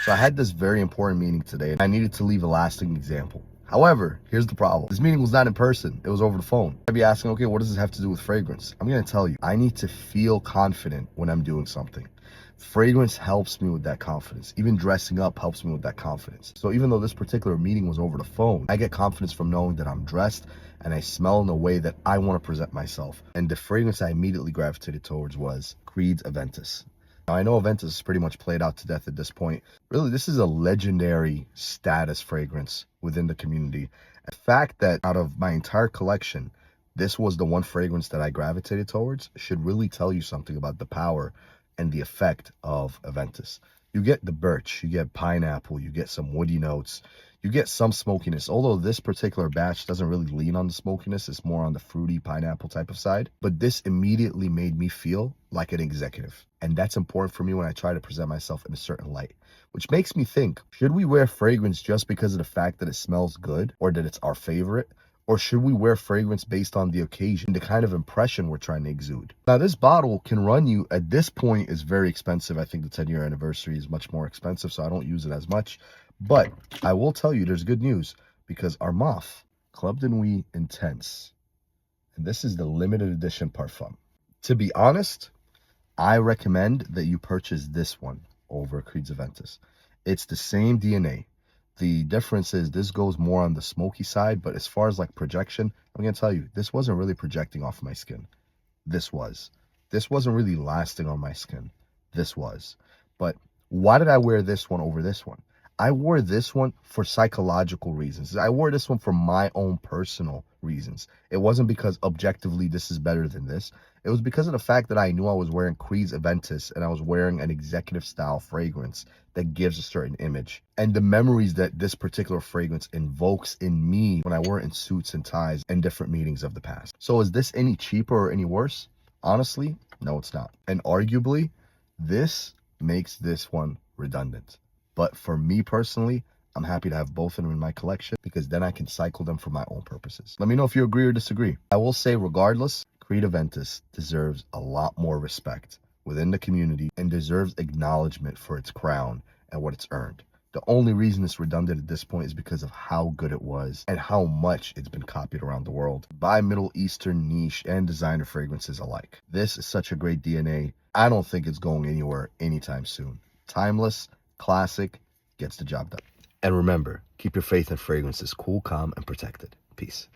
So I had this very important meeting today, and I needed to leave a lasting example. However, here's the problem. This meeting was not in person. It was over the phone. I'd be asking, okay, what does this have to do with fragrance? I'm going to tell you, I need to feel confident when I'm doing something. Fragrance helps me with that confidence. Even dressing up helps me with that confidence. So even though this particular meeting was over the phone, I get confidence from knowing that I'm dressed and I smell in a way that I want to present myself. And the fragrance I immediately gravitated towards was Creed's Aventus. Now, I know Aventus is pretty much played out to death at this point. Really, this is a legendary status fragrance within the community. The fact that out of my entire collection, this was the one fragrance that I gravitated towards should really tell you something about the power and the effect of Aventus. You get the birch, you get pineapple, you get some woody notes, you get some smokiness. Although this particular batch doesn't really lean on the smokiness, it's more on the fruity pineapple type of side. But this immediately made me feel like an executive. And that's important for me when I try to present myself in a certain light. Which makes me think, should we wear fragrance just because of the fact that it smells good or that it's our favorite? Or should we wear fragrance based on the occasion, the kind of impression we're trying to exude? Now, this bottle can run you, at this point, is very expensive. I think the 10-year anniversary is much more expensive, so I don't use it as much. But I will tell you there's good news, because Armaf Club de Nuit Intense, and this is the limited edition parfum. To be honest, I recommend that you purchase this one over Creed's Aventus. It's the same DNA. The difference is this goes more on the smoky side, but as far as like projection, I'm going to tell you, this wasn't really projecting off my skin. This was. This wasn't really lasting on my skin. This was. But why did I wear this one over this one? I wore this one for psychological reasons. I wore this one for my own personal reasons. It wasn't because objectively this is better than this. It was because of the fact that I knew I was wearing Creed's Aventus and I was wearing an executive style fragrance that gives a certain image. And the memories that this particular fragrance invokes in me when I wore it in suits and ties in different meetings of the past. So is this any cheaper or any worse? Honestly, no, it's not. And arguably, this makes this one redundant. But for me personally, I'm happy to have both of them in my collection because then I can cycle them for my own purposes. Let me know if you agree or disagree. I will say regardless, Creed Aventus deserves a lot more respect within the community and deserves acknowledgement for its crown and what it's earned. The only reason it's redundant at this point is because of how good it was and how much it's been copied around the world by Middle Eastern niche and designer fragrances alike. This is such a great DNA. I don't think it's going anywhere anytime soon. Timeless, classic, gets the job done. And remember, keep your faith in fragrances cool, calm, and protected. Peace.